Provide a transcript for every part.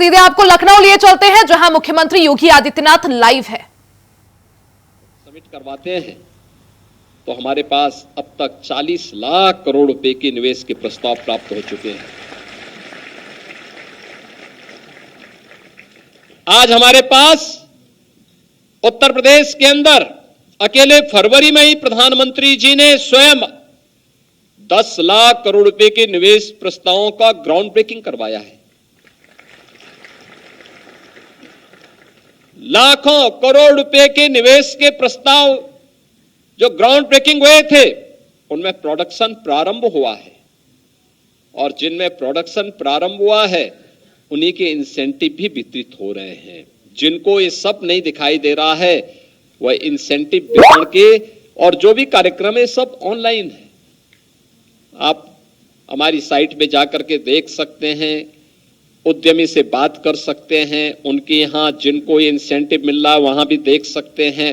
सीधे आपको लखनऊ लिए चलते हैं, जहां मुख्यमंत्री योगी आदित्यनाथ लाइव है। समिट करवाते हैं तो हमारे पास अब तक 40 लाख करोड़ रुपए के निवेश के प्रस्ताव प्राप्त हो चुके हैं। आज हमारे पास उत्तर प्रदेश के अंदर अकेले फरवरी में ही प्रधानमंत्री जी ने स्वयं 10 लाख करोड़ रुपए के निवेश प्रस्तावों का ग्राउंड ब्रेकिंग करवाया है। लाखों करोड़ रुपए के निवेश के प्रस्ताव जो ग्राउंड ब्रेकिंग हुए थे, उनमें प्रोडक्शन प्रारंभ हुआ है और जिनमें प्रोडक्शन प्रारंभ हुआ है उन्हीं के इंसेंटिव भी वितरित हो रहे हैं। जिनको ये सब नहीं दिखाई दे रहा है वह इंसेंटिव वितरण के और जो भी कार्यक्रम है सब ऑनलाइन है। आप हमारी साइट पे जाकर के देख सकते हैं, उद्यमी से बात कर सकते हैं, उनके यहां जिनको ये इंसेंटिव मिल रहा है वहां भी देख सकते हैं।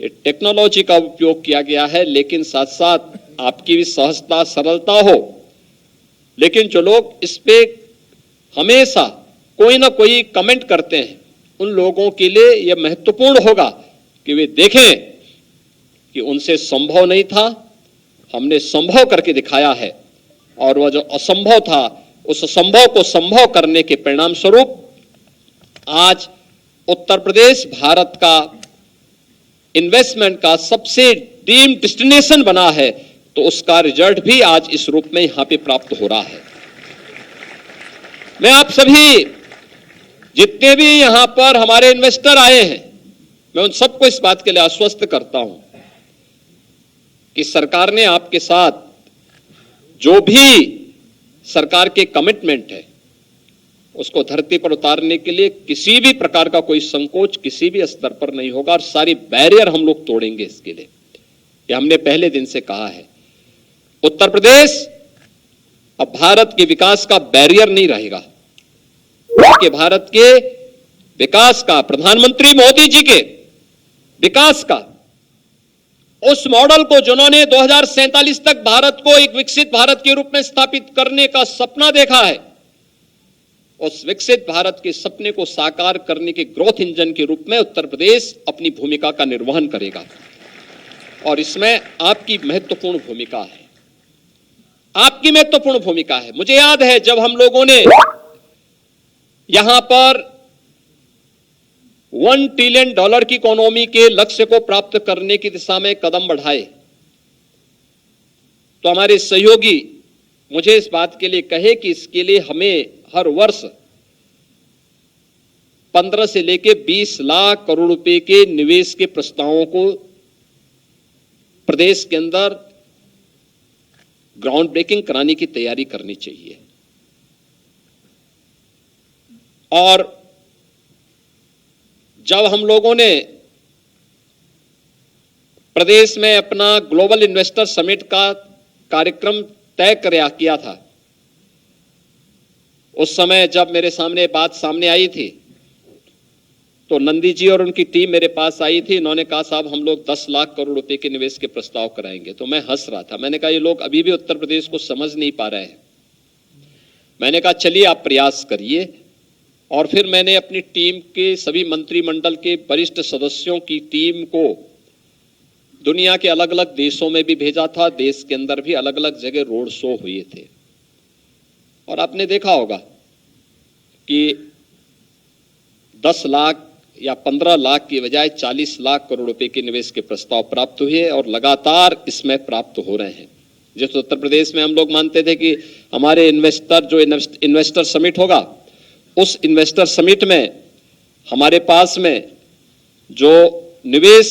ये टेक्नोलॉजी का उपयोग किया गया है, लेकिन साथ साथ आपकी भी सहजता सरलता हो। लेकिन जो लोग इस पे हमेशा कोई ना कोई कमेंट करते हैं, उन लोगों के लिए यह महत्वपूर्ण होगा कि वे देखें कि उनसे संभव नहीं था, हमने संभव करके दिखाया है और वह जो असंभव था उस असंभव को संभव करने के परिणाम स्वरूप आज उत्तर प्रदेश भारत का इन्वेस्टमेंट का सबसे ड्रीम डेस्टिनेशन बना है। तो उसका रिजल्ट भी आज इस रूप में यहां पे प्राप्त हो रहा है। मैं आप सभी जितने भी यहां पर हमारे इन्वेस्टर आए हैं, मैं उन सबको इस बात के लिए आश्वस्त करता हूं कि सरकार ने आपके साथ जो भी सरकार के कमिटमेंट है उसको धरती पर उतारने के लिए किसी भी प्रकार का कोई संकोच किसी भी स्तर पर नहीं होगा और सारी बैरियर हम लोग तोड़ेंगे। इसके लिए ये हमने पहले दिन से कहा है। उत्तर प्रदेश अब भारत के विकास का बैरियर नहीं रहेगा, बल्कि भारत के विकास का, प्रधानमंत्री मोदी जी के विकास का उस मॉडल को जिन्होंने 2047 तक भारत को एक विकसित भारत के रूप में स्थापित करने का सपना देखा है, उस विकसित भारत के सपने को साकार करने के ग्रोथ इंजन के रूप में उत्तर प्रदेश अपनी भूमिका का निर्वहन करेगा और इसमें आपकी महत्वपूर्ण भूमिका है। आपकी महत्वपूर्ण भूमिका है। मुझे याद है जब हम लोगों ने यहां पर $1 ट्रिलियन की इकोनॉमी के लक्ष्य को प्राप्त करने की दिशा में कदम बढ़ाए, तो हमारे सहयोगी मुझे इस बात के लिए कहे कि इसके लिए हमें हर वर्ष 15 से लेकर 20 लाख करोड़ रुपए के निवेश के प्रस्तावों को प्रदेश के अंदर ग्राउंड ब्रेकिंग कराने की तैयारी करनी चाहिए। और जब हम लोगों ने प्रदेश में अपना ग्लोबल इन्वेस्टर समिट का कार्यक्रम तय किया था, उस समय जब मेरे सामने बात सामने आई थी तो नंदी जी और उनकी टीम मेरे पास आई थी। इन्होंने कहा साहब हम लोग 10 लाख करोड़ रुपए के निवेश के प्रस्ताव कराएंगे। तो मैं हंस रहा था। मैंने कहा ये लोग अभी भी उत्तर प्रदेश को समझ नहीं पा रहे हैं। मैंने कहा चलिए आप प्रयास करिए। और फिर मैंने अपनी टीम के सभी मंत्रिमंडल के वरिष्ठ सदस्यों की टीम को दुनिया के अलग अलग देशों में भी भेजा था। देश के अंदर भी अलग अलग जगह रोड शो हुए थे और आपने देखा होगा कि 10 लाख या 15 लाख की बजाय 40 लाख करोड़ रुपए के निवेश के प्रस्ताव प्राप्त हुए और लगातार इसमें प्राप्त हो रहे हैं। जिस उत्तर प्रदेश में हम लोग मानते थे कि हमारे इन्वेस्टर समिट होगा, उस इन्वेस्टर समिट में हमारे पास में जो निवेश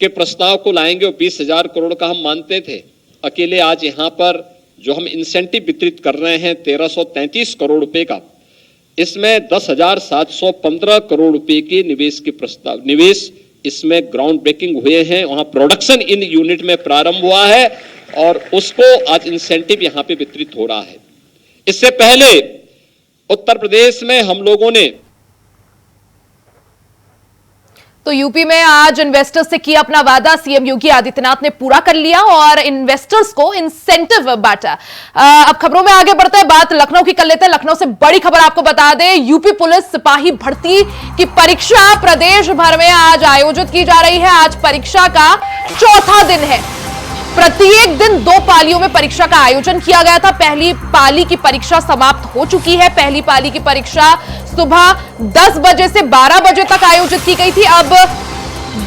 के प्रस्ताव को लाएंगे वो 20,000 करोड़ का हम मानते थे। अकेले आज यहां पर जो हम इंसेंटिव वितरित कर रहे हैं 1333 करोड़ रुपए का, इसमें 10,715 करोड़ रुपए के निवेश इसमें ग्राउंड ब्रेकिंग हुए हैं। वहां प्रोडक्शन इन यूनिट में प्रारंभ हुआ है और उसको आज इंसेंटिव यहां पे वितरित हो रहा है। इससे पहले उत्तर प्रदेश में हम लोगों ने तो यूपी में आज इन्वेस्टर्स से किया अपना वादा सीएम योगी आदित्यनाथ ने पूरा कर लिया और इन्वेस्टर्स को इंसेंटिव बांटा। अब खबरों में आगे बढ़ते हैं, बात लखनऊ की कर लेते हैं। लखनऊ से बड़ी खबर आपको बता दें, यूपी पुलिस सिपाही भर्ती की परीक्षा प्रदेश भर में आज आयोजित की जा रही है। आज परीक्षा का चौथा दिन है। प्रत्येक दिन 2 पालियों में परीक्षा का आयोजन किया गया था। पहली पाली की परीक्षा समाप्त हो चुकी है। पहली पाली की परीक्षा सुबह 10 बजे से 12 बजे तक आयोजित की गई थी। अब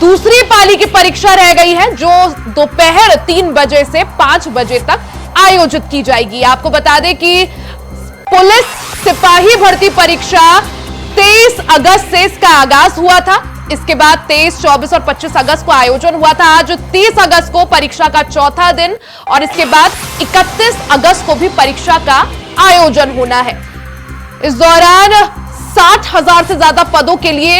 दूसरी पाली की परीक्षा रह गई है जो दोपहर 3 बजे से 5 बजे तक आयोजित की जाएगी। आपको बता दें कि पुलिस सिपाही भर्ती परीक्षा 23 अगस्त से इसका आगाज हुआ था। इसके बाद 23, 24 और 25 अगस्त को आयोजन हुआ था। आज 30 अगस्त को परीक्षा का चौथा दिन और इसके बाद 31 अगस्त को भी परीक्षा का आयोजन होना है। इस दौरान 60,000 से ज्यादा पदों के लिए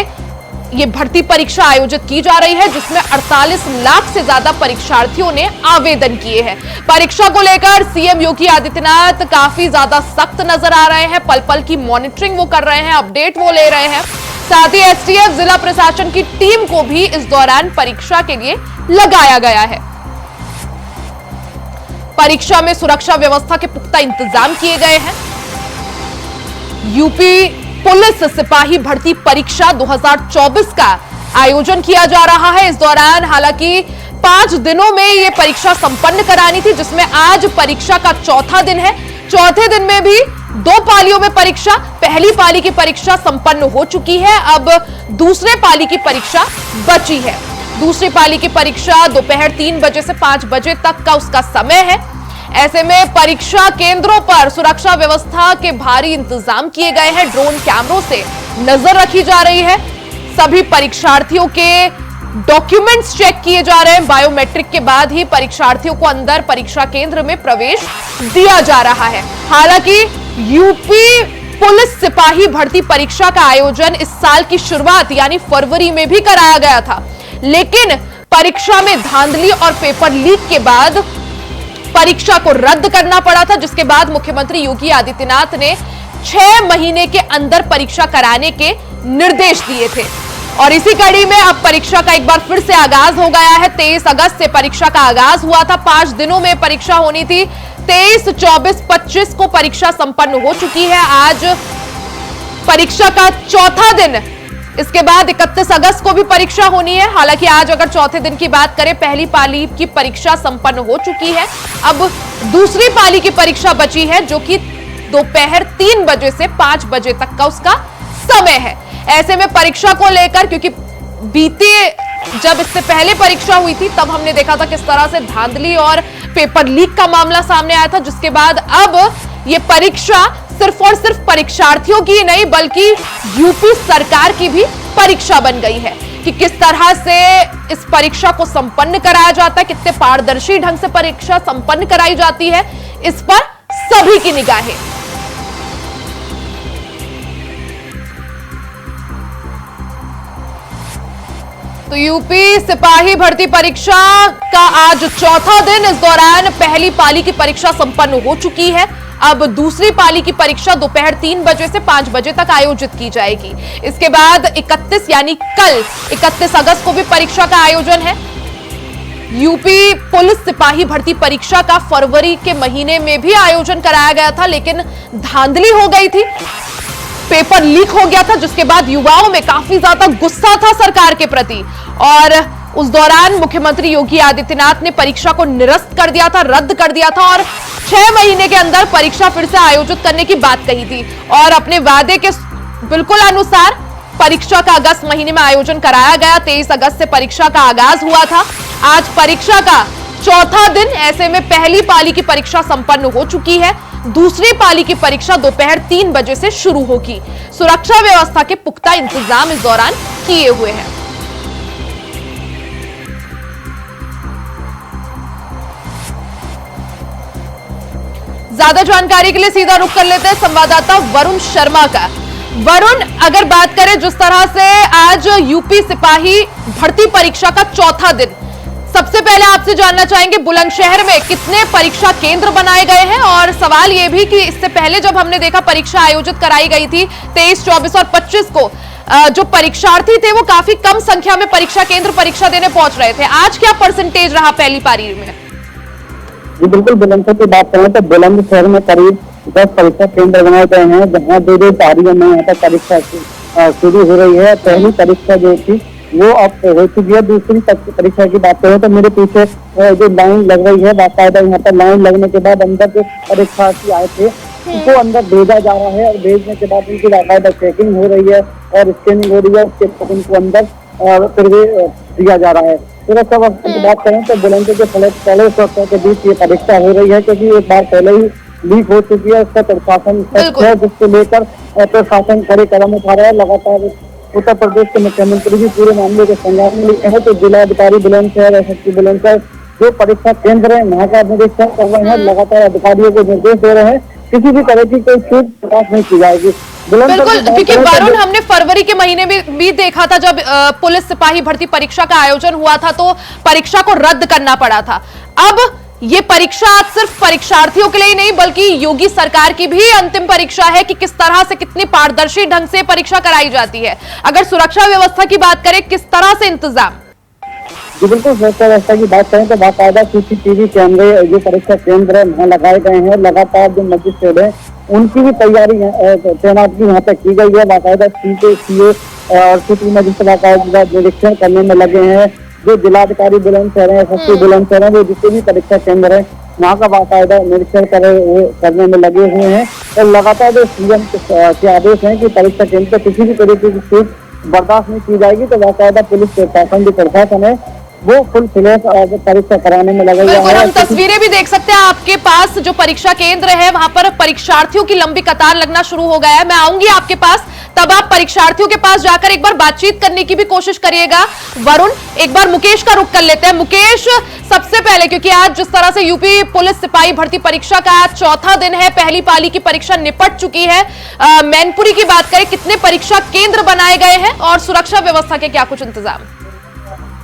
यह भर्ती परीक्षा आयोजित की जा रही है, जिसमें 48 लाख से ज्यादा परीक्षार्थियों ने आवेदन किए हैं। परीक्षा को लेकर सीएम योगी आदित्यनाथ काफी ज्यादा सख्त नजर आ रहे हैं। पल पल की मॉनिटरिंग वो कर रहे हैं, अपडेट वो ले रहे हैं। साथ ही एसटीएफ जिला प्रशासन की टीम को भी इस दौरान परीक्षा के लिए लगाया गया है। परीक्षा में सुरक्षा व्यवस्था के पुख्ता इंतजाम किए गए हैं। यूपी पुलिस सिपाही भर्ती परीक्षा 2024 का आयोजन किया जा रहा है। इस दौरान हालांकि 5 दिनों में यह परीक्षा संपन्न करानी थी, जिसमें आज परीक्षा का चौथा दिन है। चौथे दिन में भी 2 पालियों में परीक्षा, पहली पाली की परीक्षा संपन्न हो चुकी है। अब दूसरे पाली की परीक्षा बची है। दूसरी पाली की परीक्षा दोपहर 3 बजे से 5 बजे तक का उसका समय है। ऐसे में परीक्षा केंद्रों पर सुरक्षा व्यवस्था के भारी इंतजाम किए गए हैं। ड्रोन कैमरों से नजर रखी जा रही है। सभी परीक्षार्थियों के डॉक्यूमेंट्स चेक किए जा रहे हैं। बायोमेट्रिक के बाद ही परीक्षार्थियों को अंदर परीक्षा केंद्र में प्रवेश दिया जा रहा है। हालांकि यूपी पुलिस सिपाही भर्ती परीक्षा का आयोजन इस साल की शुरुआत यानी फरवरी में भी कराया गया था, लेकिन परीक्षा में धांधली और पेपर लीक के बाद परीक्षा को रद्द करना पड़ा था, जिसके बाद मुख्यमंत्री योगी आदित्यनाथ ने 6 महीने के अंदर परीक्षा कराने के निर्देश दिए थे। और इसी कड़ी में अब परीक्षा का एक बार फिर से आगाज हो गया है। 23 अगस्त से परीक्षा का आगाज हुआ था। 5 दिनों में परीक्षा होनी थी। 23, 24, 25 को परीक्षा संपन्न हो चुकी है। आज परीक्षा का चौथा दिन, इसके बाद 31 अगस्त को भी परीक्षा होनी है। हालांकि आज अगर चौथे दिन की बात करें, पहली पाली की परीक्षा संपन्न हो चुकी है। अब दूसरी पाली की परीक्षा बची है, जो कि दोपहर 3 बजे से 5 बजे तक का उसका समय है। ऐसे में परीक्षा को लेकर, क्योंकि जब इससे पहले परीक्षा हुई थी तब हमने देखा था किस तरह से धांधली और पेपर लीक का मामला सामने आया था, जिसके बाद अब यह परीक्षा सिर्फ और सिर्फ परीक्षार्थियों की नहीं बल्कि यूपी सरकार की भी परीक्षा बन गई है कि किस तरह से इस परीक्षा को संपन्न कराया जाता है, कितने पारदर्शी ढंग से परीक्षा संपन्न कराई जाती है, इस पर सभी की निगाहें। तो यूपी सिपाही भर्ती परीक्षा का आज चौथा दिन। इस दौरान पहली पाली की परीक्षा संपन्न हो चुकी है। अब दूसरी पाली की परीक्षा दोपहर 3 बजे से 5 बजे तक आयोजित की जाएगी। इसके बाद 31 यानी कल 31 अगस्त को भी परीक्षा का आयोजन है। यूपी पुलिस सिपाही भर्ती परीक्षा का फरवरी के महीने में भी आयोजन कराया गया था, लेकिन धांधली हो गई थी, पेपर लीक हो गया था, जिसके बाद युवाओं में काफी ज्यादा गुस्सा था सरकार के प्रति और उस दौरान मुख्यमंत्री योगी आदित्यनाथ ने परीक्षा को निरस्त कर दिया था, रद्द कर दिया था और 6 महीने के अंदर परीक्षा फिर से आयोजित करने की बात कही थी। और अपने वादे के बिल्कुल अनुसार परीक्षा का अगस्त महीने में आयोजन कराया गया। 23 अगस्त से परीक्षा का आगाज हुआ था। आज परीक्षा का चौथा दिन। ऐसे में पहली पाली की परीक्षा संपन्न हो चुकी है। दूसरी पाली की परीक्षा दोपहर 3 बजे से शुरू होगी। सुरक्षा व्यवस्था के पुख्ता इंतजाम इस दौरान किए हुए हैं। ज्यादा जानकारी के लिए सीधा रुख कर लेते हैं संवाददाता वरुण शर्मा का। वरुण, अगर बात करें जिस तरह से आज यूपी सिपाही भर्ती परीक्षा का चौथा दिन, सबसे पहले आपसे जानना चाहेंगे बुलंदशहर में कितने परीक्षा केंद्र बनाए गए हैं और सवाल यह भी कि इससे पहले जब हमने देखा परीक्षा आयोजित कराई गई थी 23, 24 और 25 को, जो परीक्षार्थी थे वो काफी कम संख्या में परीक्षा केंद्र परीक्षा देने पहुंच रहे थे। आज क्या परसेंटेज रहा पहली पारी में? जी बिल्कुल, बुलंदशहर की बात करें तो बुलंदशहर में करीब 10 परीक्षा केंद्र बनाए गए हैं, जहाँ दो पारियों में यहाँ पर परीक्षा शुरू हो रही है। पहली परीक्षा जो थी वो अब हो चुकी है। दूसरी परीक्षा की बात करें तो मेरे पीछे जो लाइन लग रही है, बाकायदा यहाँ पर लाइन लगने के बाद अंदर जो परीक्षार्थी आए थे उनको अंदर भेजा जा रहा है और भेजने के बाद उनकी बाकायदा चेकिंग हो रही है और स्कैनिंग हो रही है। उसके बाद उनको अंदर प्रवेश दिया जा रहा है। सुरक्षा व्यवस्था की बात करें तो बुलंदशहर के पुलिस सुरक्षा के बीच ये परीक्षा हो रही है, क्योंकि एक बार पहले ही लीक हो चुकी है। उसका प्रशासन है, जिसको लेकर प्रशासन कड़े कदम उठा रहा है। लगातार उत्तर प्रदेश के मुख्यमंत्री भी पूरे मामले के संज्ञान में लिए हैं, तो जिलाधिकारी बुलंदशहर, एसएसपी बुलंदशहर जो परीक्षा केंद्र है वहाँ का निरीक्षण कर रहे हैं। लगातार अधिकारियों को निर्देश दे रहे हैं किसी भी तरह की कोई चूक बर्दाश्त नहीं की जाएगी। बिल्कुल, क्योंकि वरुण हमने फरवरी के महीने में भी देखा था जब पुलिस सिपाही भर्ती परीक्षा का आयोजन हुआ था तो परीक्षा को रद्द करना पड़ा था। अब ये परीक्षा आज सिर्फ परीक्षार्थियों के लिए ही नहीं बल्कि योगी सरकार की भी अंतिम परीक्षा है कि किस तरह से कितनी पारदर्शी ढंग से परीक्षा कराई जाती है। अगर सुरक्षा व्यवस्था की बात करें, किस तरह से इंतजाम? जी बिल्कुल, सुरक्षा व्यवस्था की बात करें तो बाकायदा सीसीटीवी कैमरे जो परीक्षा केंद्र है वहाँ लगाए गए हैं। लगातार जो मजिस्ट्रेट है उनकी भी तैयारी तैनाती यहाँ पे की गई है। बाकायदा सीए और सिटी मजिस्ट्रेट बाकायदा निरीक्षण करने में लगे हैं। जो जिलाधिकारी बुलंदशहर है, एसएसपी बुलंदशहर है, वो जितने भी परीक्षा केंद्र है वहाँ का बाकायदा निरीक्षण करने में लगे हुए हैं। और लगातार जो सीएम के आदेश हैं कि परीक्षा केंद्र पर किसी भी तरीके की चूक बर्दाश्त नहीं की जाएगी, तो बाकायदा पुलिस प्रशासन जो प्रशासन है वो फुल फ्लैश परीक्षा कराने में लगा हुआ है। हम तस्वीरें भी देख सकते हैं आपके पास जो परीक्षा केंद्र है वहां पर परीक्षार्थियों की लंबी कतार लगना शुरू हो गया है। मैं आऊंगी आपके पास, तब आप परीक्षार्थियों के पास जाकर एक बार बातचीत करने की भी कोशिश करिएगा। वरुण, एक बार मुकेश का रुख कर लेते हैं। मुकेश, सबसे पहले क्योंकि आज जिस तरह से यूपी पुलिस सिपाही भर्ती परीक्षा का आज चौथा दिन है, पहली पाली की परीक्षा निपट चुकी है। मैनपुरी की बात करें, कितने परीक्षा केंद्र बनाए गए हैं और सुरक्षा व्यवस्था के क्या कुछ इंतजाम?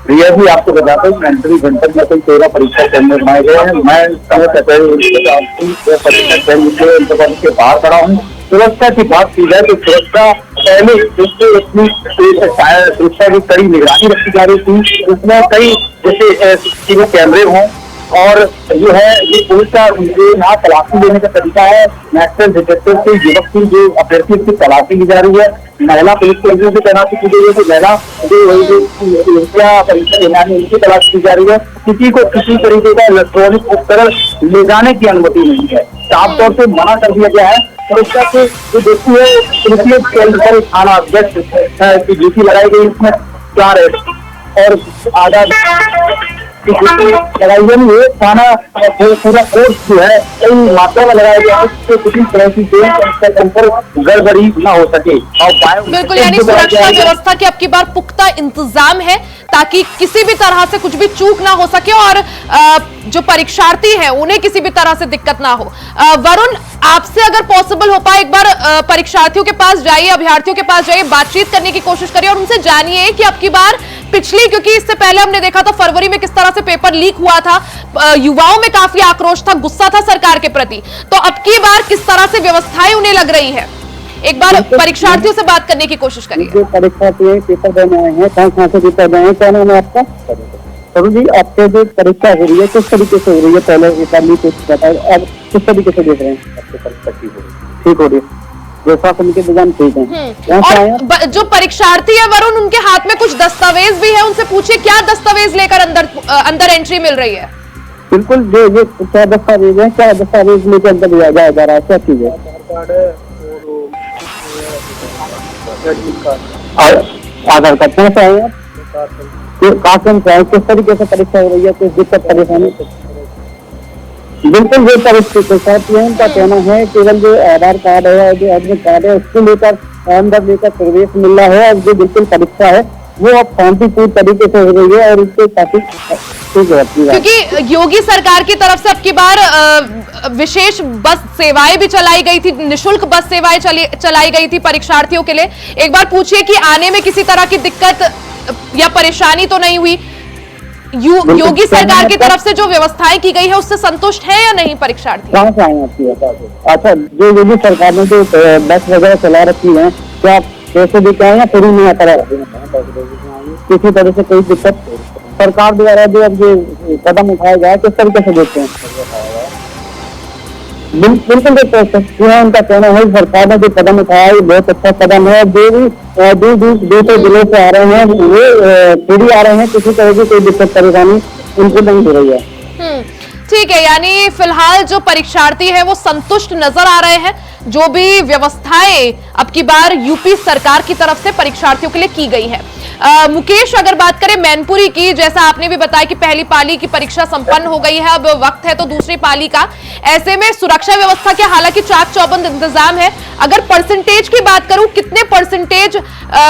प्रिया जी, आपको बताता हूँ मैनपुरी जनपद में कुल 13 परीक्षा केंद्र बनाए गए हैं। मैं परीक्षा केंद्र के बाहर खड़ा हूँ। सुरक्षा की बात की जाए तो सुरक्षा पहले इतनी सुरक्षा की कड़ी निगरानी रखी जा रही थी। उसमें कई जैसे कैमरे हों और जो है ये पुलिस का यहाँ तलाशी लेने का तरीका है। नेशनल डिटेक्टिव से युवक की जो अभ्यर्थी की तलाशी ली जा रही है। महिला पुलिस केंद्रों की तैनाती की गई है कि महिला जो परीक्षा देने उनकी तलाशी की जा रही है। किसी को किसी तरीके का इलेक्ट्रॉनिक उपकरण ले जाने की अनुमति नहीं है, साफ तौर से मना कर दिया गया है। सुरक्षा के जो ड्यूटी है पुलिस केंद्र पर थाना अध्यक्ष की ड्यूटी लगाई गई, इसमें 4 और आधा लगाई गई है। थाना पूरा कोर्स जो है कई मात्रा में लगाया गया है, किसी तरह की गड़बड़ी न हो सके। और बिल्कुल, यानी सुरक्षा व्यवस्था के अब की बार पुख्ता इंतजाम है ताकि किसी भी तरह से कुछ भी चूक ना हो सके और जो परीक्षार्थी हैं उन्हें किसी भी तरह से दिक्कत ना हो। वरुण, आपसे अगर पॉसिबल हो पाए एक बार परीक्षार्थियों के पास जाइए, अभ्यर्थियों के पास जाइए, बातचीत करने की कोशिश करिए और उनसे जानिए कि अब की बार पिछली, क्योंकि इससे पहले हमने देखा था फरवरी में किस तरह से पेपर लीक हुआ था, युवाओं में काफी आक्रोश था, गुस्सा था सरकार के प्रति, तो अब की बार किस तरह से व्यवस्थाएं उन्हें लग रही है? एक बार परीक्षार्थियों से बात करने की कोशिश करिए। जो परीक्षार्थी पेपर देने आए हैं, कहाँ से पेपर देने हैं, क्या नाम है आपका? सरू जी, आपके जो परीक्षा हो रही है किस तरीके से हो रही है? पहले एक बार कुछ बताए, अब किस तरीके से देख रहे हैं? ठीक हो रही है, जैसा उनके इंतजाम ठीक है। और जो परीक्षार्थी है वरुण, उनके हाथ में कुछ दस्तावेज भी है, उनसे पूछिए क्या दस्तावेज लेकर अंदर एंट्री मिल रही है? बिल्कुल, जो क्या दस्तावेज है, क्या दस्तावेज लेकर अंदर जाया जा रहा है, क्या चीज है? आधार कार्ड कौन सा है? किस तरीके से परीक्षा हो रही है, कुछ दिक्कत परेशानी? बिल्कुल, जो परीक्षार्थी है उनका कहना है केवल जो आधार कार्ड है और जो एडमिट कार्ड है उसको लेकर अंदर लेकर प्रवेश मिल रहा है। और जो बिल्कुल परीक्षा है वो अब शांतिपूर्ण तरीके से हो रही है और इससे काफी ठीक है। क्योंकि योगी सरकार की तरफ से अब की बार विशेष बस सेवाएं भी चलाई गई थी, निःशुल्क बस सेवाएं चलाई गई थी परीक्षार्थियों के लिए। एक बार पूछिए कि आने में किसी तरह की दिक्कत या परेशानी तो नहीं हुई? योगी सरकार की तरफ से जो व्यवस्थाएं की गई है उससे संतुष्ट है या नहीं परीक्षार्थी? कहाँ से आए आपकी? अच्छा, जो योगी सरकार ने जो बस वगैरह चला रखी है, क्या पैसे भी क्या है फ्री नहीं आता है, किसी तरह से कोई दिक्कत सरकार द्वारा जो अब ये कदम उठाया गया है किस तरीके से देखते हैं? बिल्कुल देखते हैं, उनका कहना है सरकार ने जो कदम उठाया है बहुत अच्छा कदम है। जो भी दूर दूसरे जिलों से आ रहे हैं वो फ्री आ रहे हैं, किसी तरह की कोई दिक्कत परेशानी उनको नहीं हो रही है। ठीक है, यानी फिलहाल जो परीक्षार्थी है वो संतुष्ट नजर आ रहे हैं। जो भी व्यवस्थाएं अब की बार यूपी सरकार की तरफ से परीक्षार्थियों के लिए की गई है। मुकेश, अगर बात करें मैनपुरी की, जैसा आपने भी बताया कि पहली पाली की परीक्षा संपन्न हो गई है, अब वक्त है तो दूसरी पाली का। ऐसे में सुरक्षा व्यवस्था के हालांकि चाक चौबंद इंतजाम है। अगर परसेंटेज की बात करूं, कितने परसेंटेज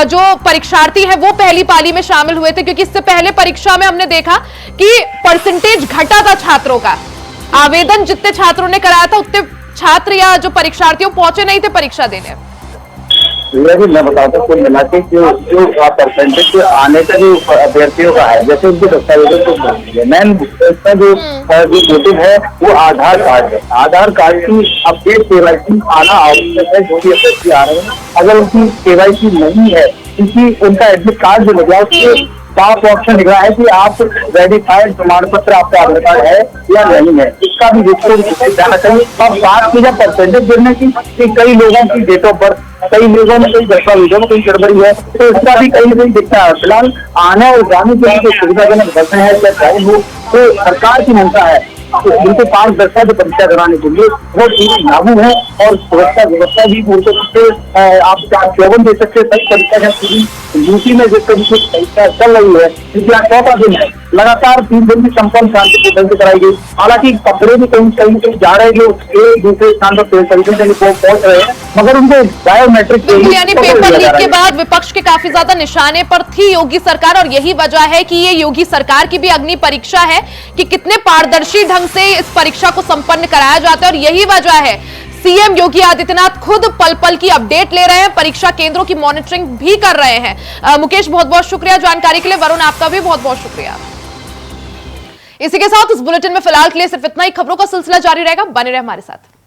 जो परीक्षार्थी है वो पहली पाली में शामिल हुए थे? क्योंकि इससे पहले परीक्षा में हमने देखा कि परसेंटेज घटा था छात्रों का। आवेदन जितने छात्रों ने कराया था उतने छात्र या जो परीक्षार्थियों पहुंचे नहीं थे परीक्षा देने। ये भी मैं बताता हूँ, कुल मिला के जो परसेंटेज आने का जो अभ्यर्थियों का है, जैसे उनके दस्तावेजों को मेन इसका जो मोटिव है वो आधार कार्ड है। आधार कार्ड की अपडेट केवाईसी आना आवश्यक है। जो भी अभ्यर्थी आ रहे हैं अगर उनकी केवाईसी नहीं है, क्योंकि उनका एडमिट कार्ड जो लगा उसके साफ ऑप्शन लिख रहा है कि आप वेरीफाइड प्रमाण पत्र आपका आधार कार्ड है या नहीं है, इसका भी जाना चाहिए। और बात की जाए परसेंटेज गिरने की, कई लोगों की डेट ऑफ बर्थ, कई लोगों में कई दस्तावेजों में कई गड़बड़ी है, तो इसका भी कहीं ना कहीं दिखता है। फिलहाल आने और जाने के लिए सुविधाजनक बसें हैं चाहे हो, तो सरकार की मंशा है उनको 5 दस्ता जो परीक्षा कराने के लिए वो पूरी लागू है। और सुरक्षा व्यवस्था भी उनको आप 54 दे सकते सही परीक्षा पूरी यूपी में जिस तरीके से परीक्षा चल रही है, क्योंकि आज 4वां दिन है, लगातार 3 दिन की संपन्न शांतिपूर्ण से कराई गई। हालांकि कपड़े भी कहीं जा रहे हैं जो एक दूसरे स्थान पर तरीके से पहुंच रहे हैं, मगर उनको बायोमेट्रिक यानी पेपर लीक के बाद विपक्ष के काफी ज्यादा निशाने पर थी योगी सरकार, और यही वजह है कि ये योगी सरकार की भी अग्नि परीक्षा है कि कितने पारदर्शी ढंग से इस परीक्षा को संपन्न कराया जाता है। और यही वजह है सीएम योगी आदित्यनाथ खुद पल पल की अपडेट ले रहे हैं, परीक्षा केंद्रों की मॉनिटरिंग भी कर रहे हैं। मुकेश, बहुत बहुत शुक्रिया जानकारी के लिए। वरुण, आपका भी बहुत बहुत शुक्रिया। इसी के साथ इस बुलेटिन में फिलहाल के लिए सिर्फ इतना ही। खबरों का सिलसिला जारी रहेगा, बने रहे हमारे साथ।